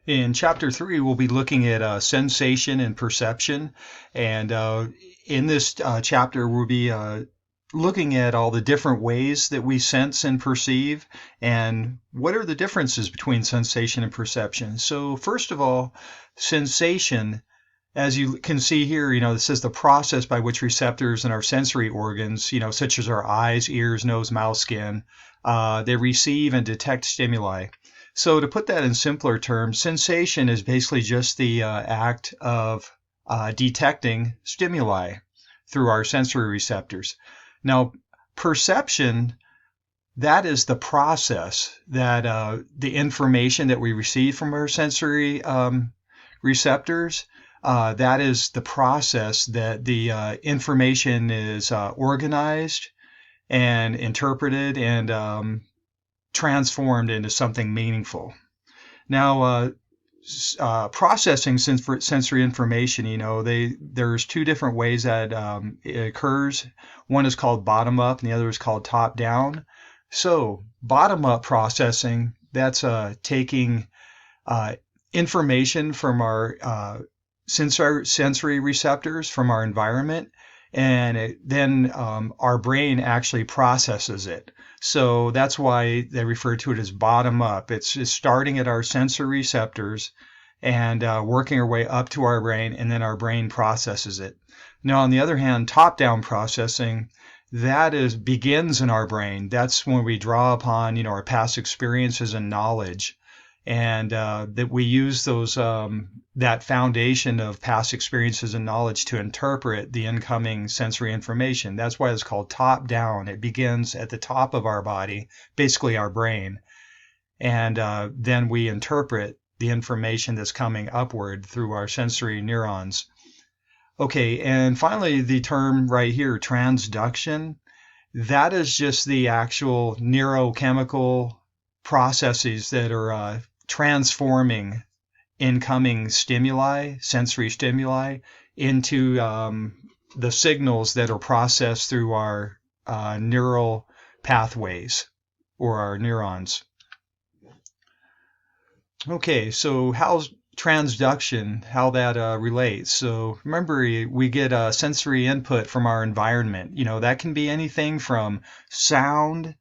In Chapter 3, we'll be looking at sensation and perception. And in this chapter, we'll be looking at all the different ways that we sense and perceive, and what are the differences between sensation and perception. So, first of all, sensation, as you can see here, this is the process by which receptors in our sensory organs, such as our eyes, ears, nose, mouth, skin, they receive and detect stimuli. So to put that in simpler terms, sensation is basically just the act of detecting stimuli through our sensory receptors. Now, perception, that is the process that the information that we receive from our sensory receptors, that is the process that the information is organized and interpreted and transformed into something meaningful. Now, processing sensory information, there's two different ways that it occurs. One is called bottom up, and the other is called top down. So, bottom up processing, that's taking information from our sensory receptors from our environment, and then our brain actually processes it. So that's why they refer to it as bottom up. It's starting at our sensory receptors and working our way up to our brain, and then our brain processes it. Now, on the other hand, top-down processing, that begins in our brain. That's when we draw upon, our past experiences and knowledge, and that we use those that foundation of past experiences and knowledge to interpret the incoming sensory information. That's why it's called top down. It begins at the top of our body, basically our brain, and then we interpret the information that's coming upward through our sensory neurons. Okay, and finally, the term right here, transduction, that is just the actual neurochemical processes that are transforming incoming stimuli, sensory stimuli, into the signals that are processed through our neural pathways or our neurons. Okay, so how's transduction, how that relates? So remember, we get sensory input from our environment. That can be anything from sound,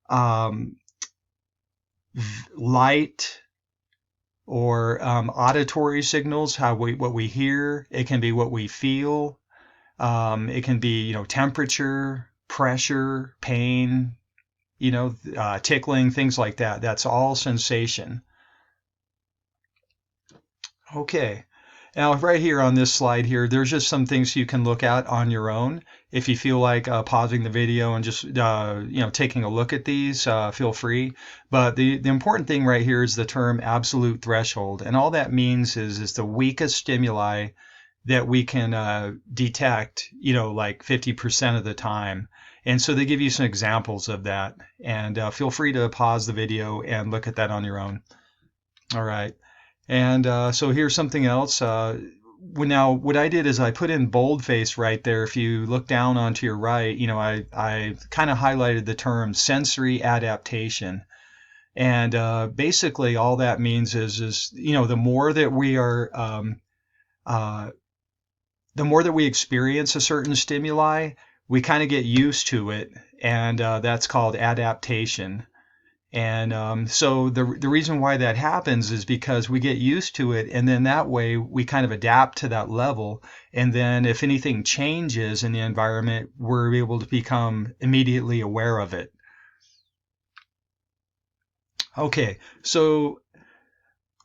um, light, or auditory signals, what we hear. It can be what we feel. It can be, temperature, pressure, pain, tickling, things like that. That's all sensation. Okay. Now, right here on this slide here, there's just some things you can look at on your own. If you feel like pausing the video and just taking a look at these, feel free. But the important thing right here is the term absolute threshold, and all that means is the weakest stimuli that we can detect, like 50% of the time. And so they give you some examples of that, and feel free to pause the video and look at that on your own. All right. And so here's something else. Now, what I did is I put in boldface right there. If you look down onto your right, I kind of highlighted the term sensory adaptation. And basically, all that means is the more that we are, the more that we experience a certain stimuli, we kind of get used to it, and that's called adaptation. And so the reason why that happens is because we get used to it, and then that way we kind of adapt to that level. And then if anything changes in the environment, we're able to become immediately aware of it. Okay, so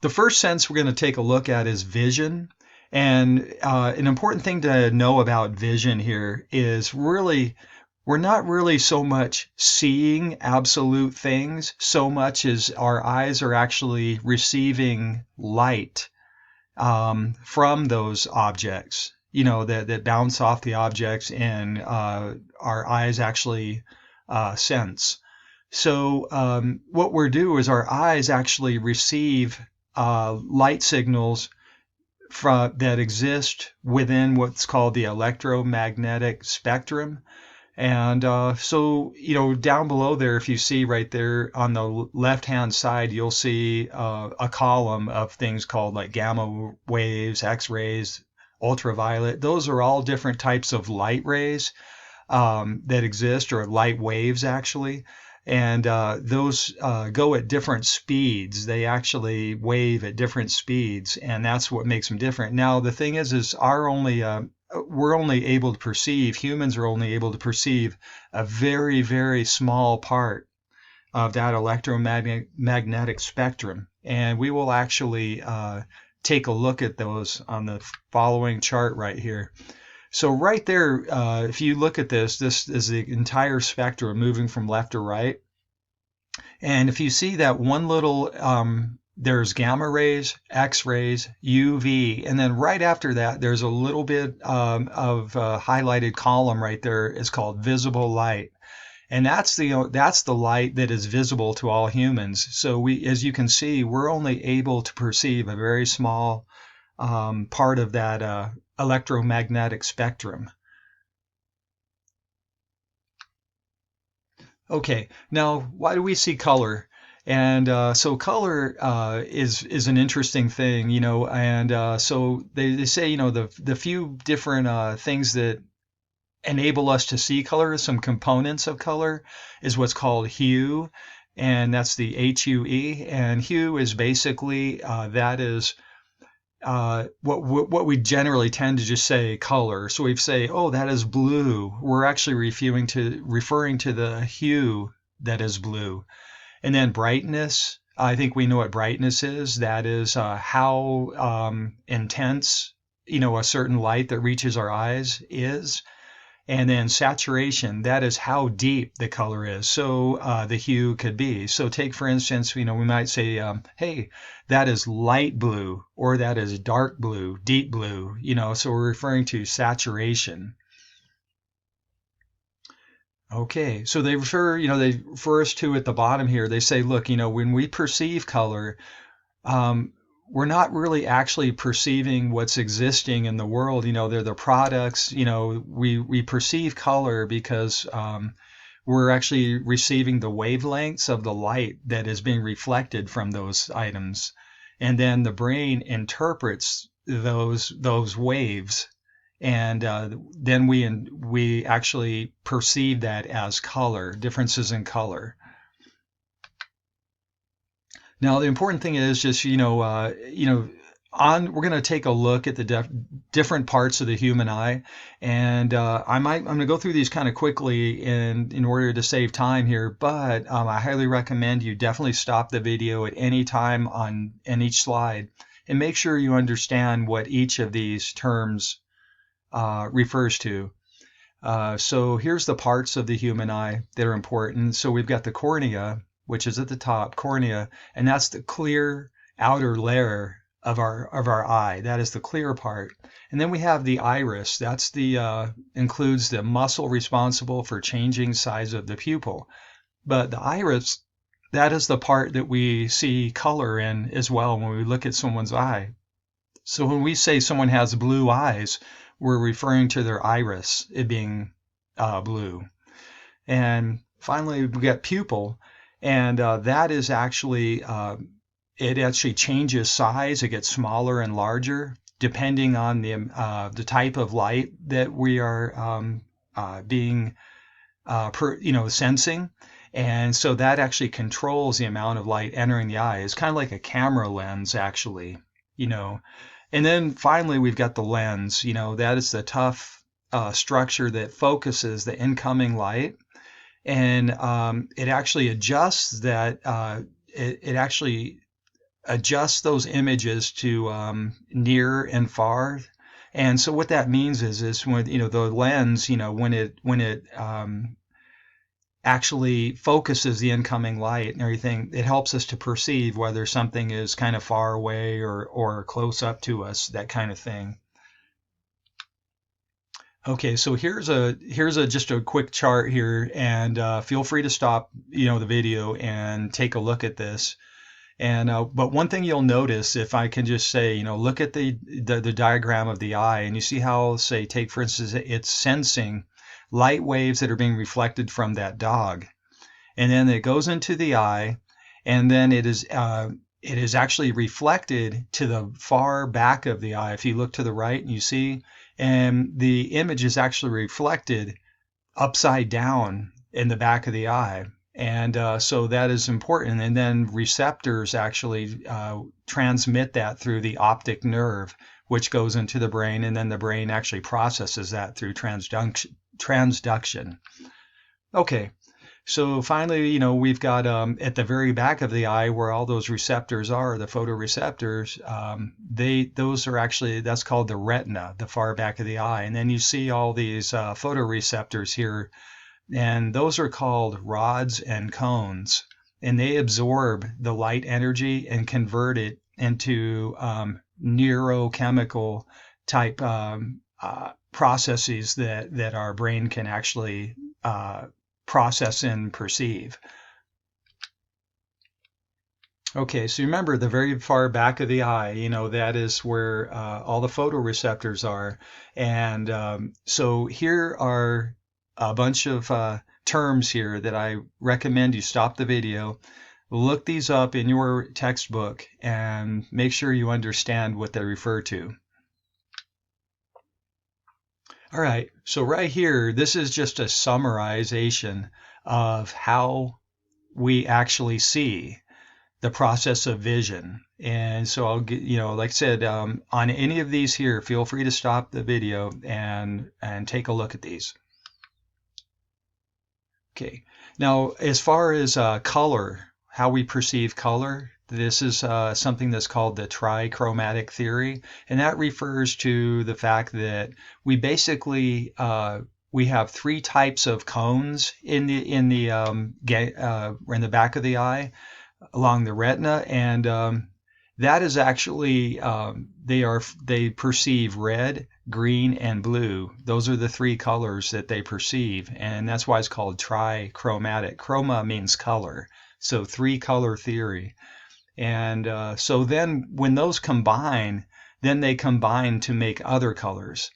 the first sense we're going to take a look at is vision. And an important thing to know about vision here is really we're not really so much seeing absolute things so much as our eyes are actually receiving light from those objects, that bounce off the objects, and our eyes actually sense. So what we're doing is our eyes actually receive light signals that exist within what's called the electromagnetic spectrum. And so, down below there, if you see right there on the left-hand side, you'll see a column of things called like gamma waves, X-rays, ultraviolet. Those are all different types of light rays that exist, or light waves actually. And those go at different speeds. They actually wave at different speeds, and that's what makes them different. Now, the thing is we're only able to perceive, humans are only able to perceive a very, very small part of that electromagnetic spectrum. And we will actually take a look at those on the following chart right here. So right there, if you look at this is the entire spectrum moving from left to right. And if you see that one little, there's gamma rays, X-rays, UV, and then right after that, there's a little bit of highlighted column right there. It's called visible light. And that's the light that is visible to all humans. So as you can see, we're only able to perceive a very small part of that electromagnetic spectrum. Okay, now why do we see color? And so color is an interesting thing, and so they say, the few different things that enable us to see color, some components of color, is what's called hue, and that's the HUE. And hue is basically that is what we generally tend to just say color. So we say, oh, that is blue. We're actually referring to the hue that is blue. And then brightness, I think we know what brightness is. That is how intense, a certain light that reaches our eyes is. And then saturation, that is how deep the color is. So the hue could be. So take, for instance, we might say, hey, that is light blue, or that is dark blue, deep blue, so we're referring to saturation. Okay, so they refer us to at the bottom here. They say, look, when we perceive color, um, we're not really actually perceiving what's existing in the world. They're the products. We perceive color because we're actually receiving the wavelengths of the light that is being reflected from those items, and then the brain interprets those waves, and then we actually perceive that as color, differences in color. Now, the important thing is just, we're going to take a look at the different parts of the human eye, and I'm going to go through these kind of quickly in order to save time here. But I highly recommend you definitely stop the video at any time in each slide and make sure you understand what each of these terms refers to. So here's the parts of the human eye that are important. So we've got the cornea, which is at the top, cornea, and that's the clear outer layer of our eye. That is the clear part. And then we have the iris. That's the includes the muscle responsible for changing size of the pupil. But the iris, that is the part that we see color in as well when we look at someone's eye. So when we say someone has blue eyes, we're referring to their iris, it being blue. And finally, we got pupil, and that is actually it actually changes size. It gets smaller and larger depending on the type of light that we are being sensing. And so that actually controls the amount of light entering the eye. It's kind of like a camera lens, actually, And then finally, we've got the lens. That is the tough structure that focuses the incoming light, and it actually adjusts that. It actually adjusts those images to near and far. And so what that means is when the lens, when it actually focuses the incoming light and everything, it helps us to perceive whether something is kind of far away or close up to us, that kind of thing. Okay, so here's just a quick chart here, and feel free to stop the video and take a look at this. And but one thing you'll notice, if I can just say, look at the diagram of the eye, and you see how, say, take for instance, it's sensing. light waves that are being reflected from that dog. And then it goes into the eye, and then it is actually reflected to the far back of the eye. If you look to the right and you see, and the image is actually reflected upside down in the back of the eye. And so that is important. And then receptors actually transmit that through the optic nerve, which goes into the brain. And then the brain actually processes that through transduction. Okay. So finally, we've got at the very back of the eye where all those receptors are, the photoreceptors, those are actually, that's called the retina, the far back of the eye. And then you see all these photoreceptors here, and those are called rods and cones. And they absorb the light energy and convert it into neurochemical type processes that our brain can actually process and perceive. Okay, so remember the very far back of the eye, that is where all the photoreceptors are. And so here are a bunch of terms here that I recommend you stop the video, look these up in your textbook, and make sure you understand what they refer to. All right, so right here, this is just a summarization of how we actually see the process of vision. And so I'll get, like I said, on any of these here, feel free to stop the video and take a look at these. Okay, now as far as color, how we perceive color, this is something that's called the trichromatic theory, and that refers to the fact that we basically we have three types of cones in the back of the eye along the retina, and that is actually they perceive red, green, and blue. Those are the three colors that they perceive, and that's why it's called trichromatic. Chroma means color, so three color theory. And so then when those combine, then they combine to make other colors.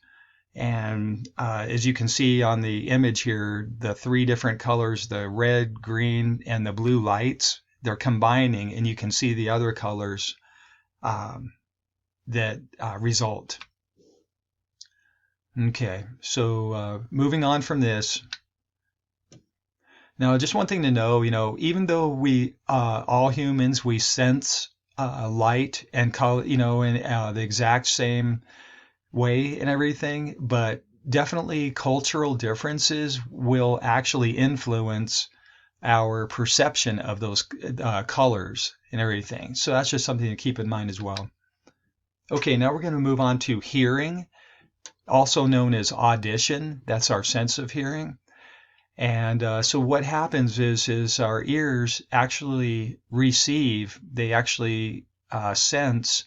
And as you can see on the image here, the three different colors, the red, green, and the blue lights, they're combining, and you can see the other colors that result. Okay, so moving on from this. Now, just one thing to know, even though we, all humans, we sense light and color, in the exact same way and everything, but definitely cultural differences will actually influence our perception of those colors and everything. So that's just something to keep in mind as well. Okay, now we're going to move on to hearing, also known as audition. That's our sense of hearing. And so what happens is our ears actually receive, they actually sense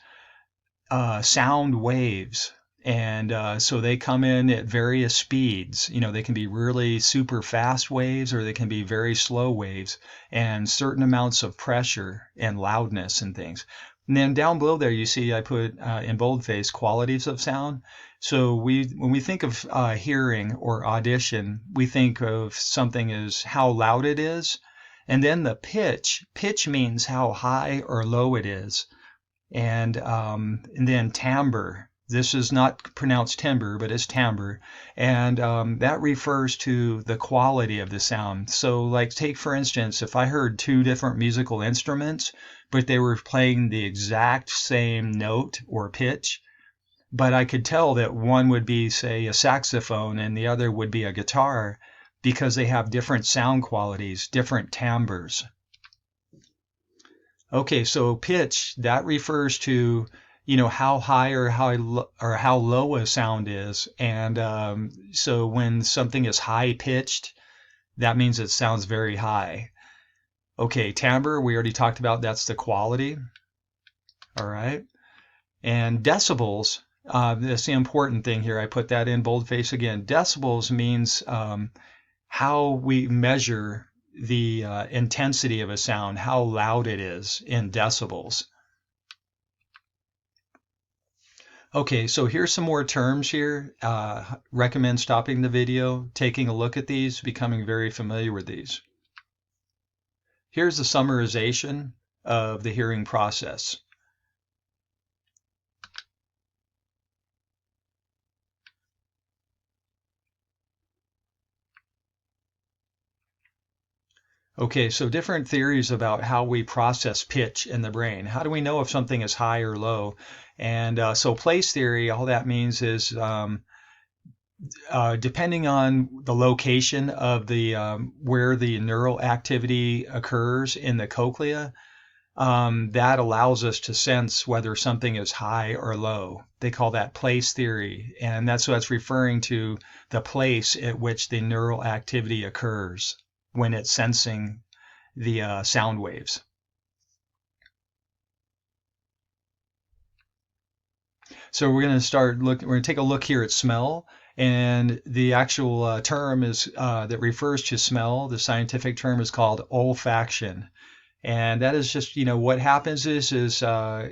sound waves. And so they come in at various speeds. They can be really super fast waves, or they can be very slow waves, and certain amounts of pressure and loudness and things. And then down below there, you see I put in boldface qualities of sound. So when we think of hearing or audition, we think of something as how loud it is. And then the pitch. Pitch means how high or low it is. And then timbre. This is not pronounced timbre, but it's timbre. And that refers to the quality of the sound. So like take for instance, if I heard two different musical instruments, but they were playing the exact same note or pitch, but I could tell that one would be, say, a saxophone and the other would be a guitar, because they have different sound qualities, different timbres. Okay, so pitch, that refers to how high or how low a sound is. And so when something is high pitched, that means it sounds very high. Okay, timbre, we already talked about, that's the quality. All right. And decibels, that's the important thing here. I put that in boldface again. Decibels means how we measure the intensity of a sound, how loud it is in decibels. Okay, so here's some more terms here. Recommend stopping the video, taking a look at these, becoming very familiar with these. Here's the summarization of the hearing process. Okay, so different theories about how we process pitch in the brain. How do we know if something is high or low? And so place theory, all that means is depending on the location of the where the neural activity occurs in the cochlea, that allows us to sense whether something is high or low. They call that place theory, and that's what's referring to the place at which the neural activity occurs when it's sensing the sound waves. So we're going to we're going to take a look here at smell, and the actual term is that refers to smell. The scientific term is called olfaction, and that is just what happens is uh,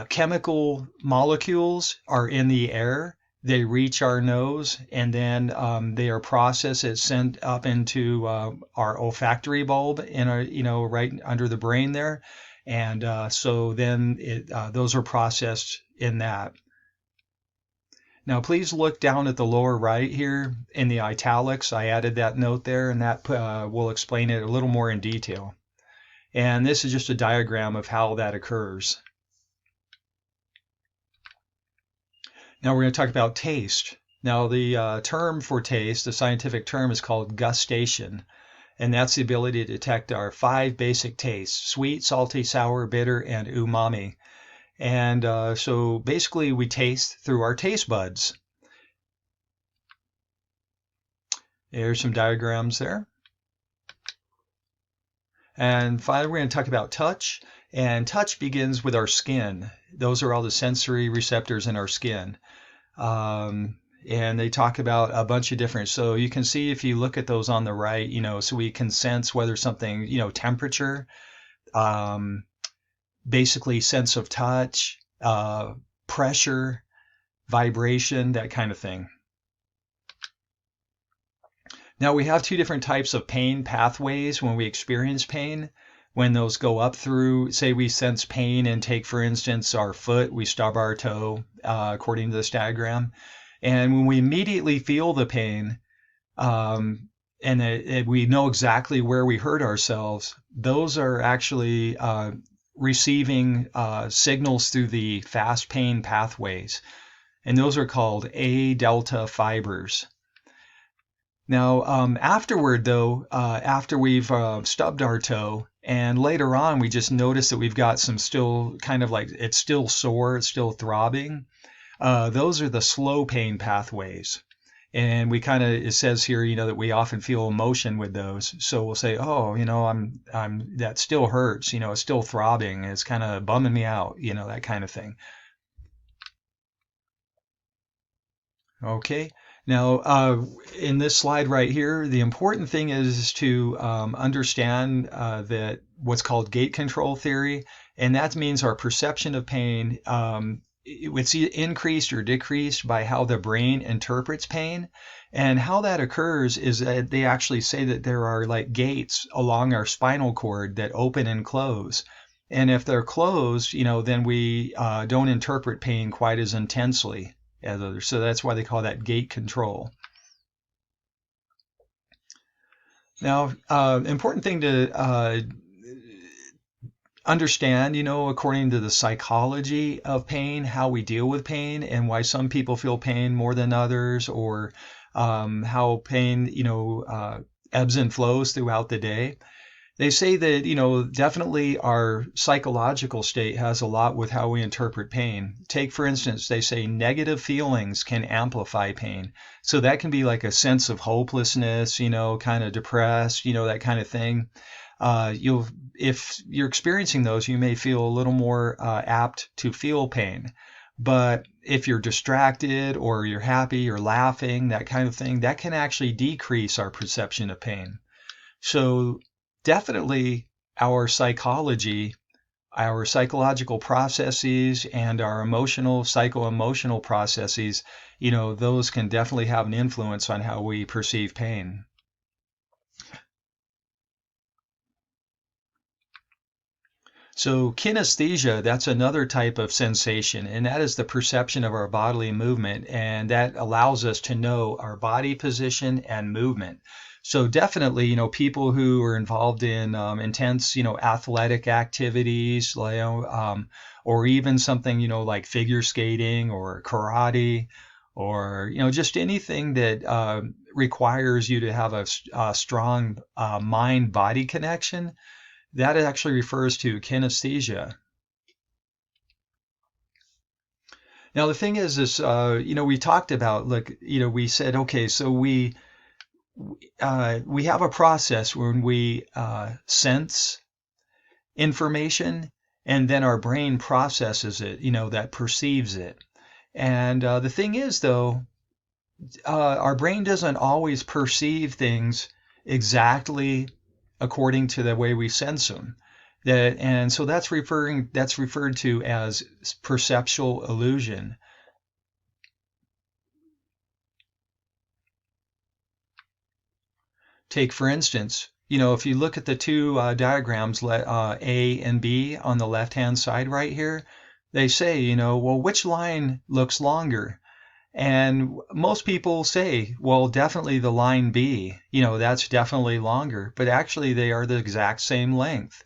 chemical molecules are in the air. They reach our nose, and then they are processed. It's sent up into our olfactory bulb in our, right under the brain there, and so then those are processed in that. Now, please look down at the lower right here in the italics. I added that note there, and that will explain it a little more in detail. And this is just a diagram of how that occurs. Now we're going to talk about taste. Now the term for taste, the scientific term is called gustation, and that's the ability to detect our 5 basic tastes: sweet, salty, sour, bitter, and umami. And so basically we taste through our taste buds. There's some diagrams there. And finally, we're going to talk about touch. And touch begins with our skin. Those are all the sensory receptors in our skin. And they talk about a bunch of different, so you can see if you look at those on the right, so we can sense whether something, temperature, basically sense of touch, pressure, vibration, that kind of thing. Now we have 2 different types of pain pathways when we experience pain. When those go up through, say we sense pain and take, for instance, our foot, we stub our toe, according to this diagram. And when we immediately feel the pain, and we know exactly where we hurt ourselves, those are actually receiving signals through the fast pain pathways. And those are called A delta fibers. Now, afterward, though, after we've stubbed our toe, and later on we just notice that we've got some still kind of like it's still sore, it's still throbbing. Those are the slow pain pathways. And we kind of, it says here, that we often feel emotion with those. So we'll say, oh, that still hurts, it's still throbbing, it's kind of bumming me out, that kind of thing. Okay. Now, in this slide right here, the important thing is to understand that what's called gate control theory, and that means our perception of pain, it's increased or decreased by how the brain interprets pain. And how that occurs is that they actually say that there are like gates along our spinal cord that open and close. And if they're closed, then we don't interpret pain quite as intensely as others. So that's why they call that gate control. Now, important thing to understand, according to the psychology of pain, how we deal with pain and why some people feel pain more than others, or how pain, ebbs and flows throughout the day. They say that, definitely our psychological state has a lot with how we interpret pain. Take, for instance, they say negative feelings can amplify pain. So that can be like a sense of hopelessness, kind of depressed, that kind of thing. If you're experiencing those, you may feel a little more apt to feel pain. But if you're distracted or you're happy or laughing, that kind of thing, that can actually decrease our perception of pain. So definitely our psychology our psychological processes and our emotional, psycho-emotional processes, those can definitely have an influence on how we perceive pain. So kinesthesia, that's another type of sensation, and that is the perception of our bodily movement, and that allows us to know our body position and movement. So definitely, people who are involved in intense, athletic activities, or even something, like figure skating or karate, or just anything that requires you to have a strong mind-body connection, that actually refers to kinesthesia. Now the thing is, we talked about, look, we said, okay, so we have a process when we sense information, and then our brain processes it, that perceives it. And the thing is, though, our brain doesn't always perceive things exactly according to the way we sense them. And so that's referred to as perceptual illusion. Take, for instance, if you look at the two diagrams, A and B on the left-hand side right here, they say, well, which line looks longer? And most people say, well, definitely the line B, that's definitely longer, but actually they are the exact same length.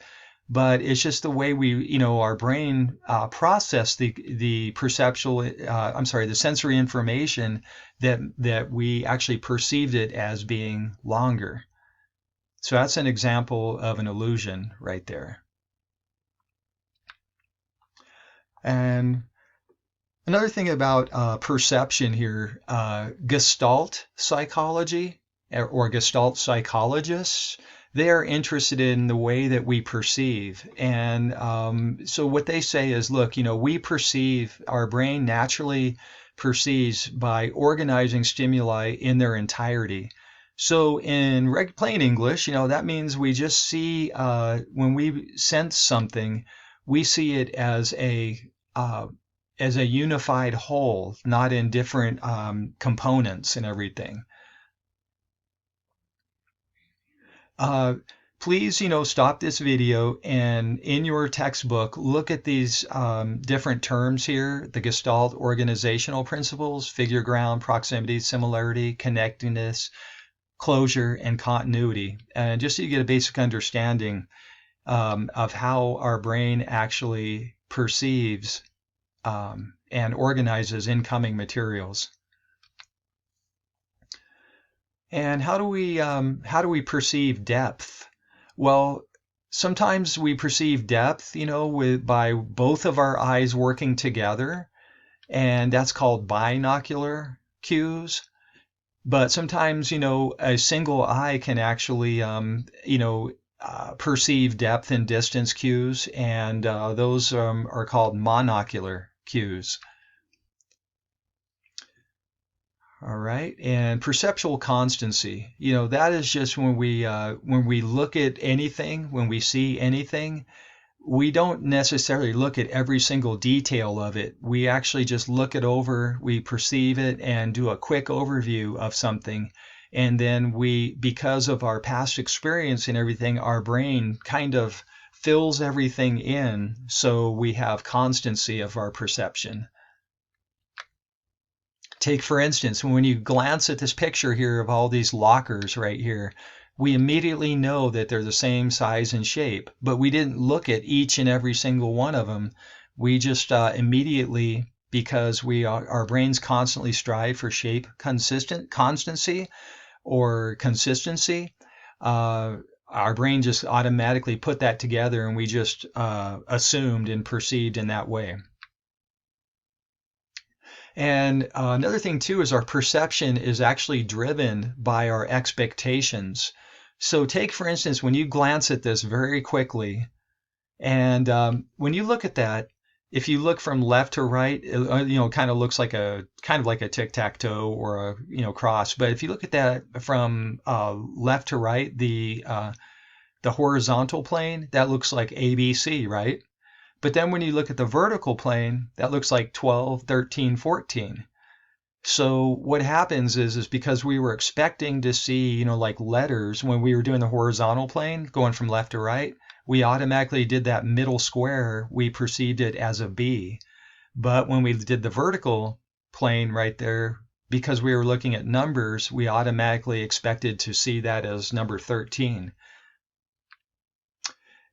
But it's just the way our brain process the perceptual, the sensory information that we actually perceived it as being longer. So that's an example of an illusion right there. And another thing about perception here, Gestalt psychology or Gestalt psychologists, they are interested in the way that we perceive. And so what they say is, look, we perceive, our brain naturally perceives by organizing stimuli in their entirety. So in plain English, that means we just see, when we sense something, we see it as a unified whole, not in different components and everything. Please, stop this video and in your textbook, look at these different terms here, the Gestalt organizational principles, figure ground, proximity, similarity, connectedness, closure, and continuity. And just so you get a basic understanding of how our brain actually perceives and organizes incoming materials. And how do we perceive depth? Well, sometimes we perceive depth, by both of our eyes working together, and that's called binocular cues. But sometimes, a single eye can actually, perceive depth and distance cues, and those are called monocular cues. All right, and perceptual constancy, that is just when we look at anything, when we see anything, we don't necessarily look at every single detail of it. We actually just look it over, we perceive it, and do a quick overview of something. And then because of our past experience and everything, our brain kind of fills everything in, so we have constancy of our perception. Take, for instance, when you glance at this picture here of all these lockers right here, we immediately know that they're the same size and shape, but we didn't look at each and every single one of them. We just immediately, because our brains constantly strive for shape constancy or consistency, our brain just automatically put that together, and we just assumed and perceived in that way. And another thing too is our perception is actually driven by our expectations. So take, for instance, when you glance at this very quickly, and when you look at that, if you look from left to right, it kind of looks like a tic-tac-toe or a cross. But if you look at that from left to right, the horizontal plane, that looks like ABC, right? But then when you look at the vertical plane, that looks like 12, 13, 14. So what happens is because we were expecting to see, like letters when we were doing the horizontal plane, going from left to right, we automatically did that middle square. We perceived it as a B. But when we did the vertical plane right there, because we were looking at numbers, we automatically expected to see that as number 13.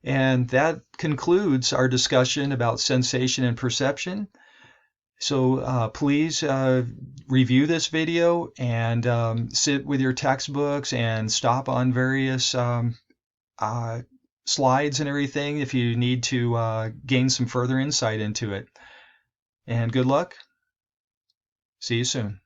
And that concludes our discussion about sensation and perception. So please review this video and sit with your textbooks and stop on various slides and everything if you need to gain some further insight into it. And good luck. See you soon.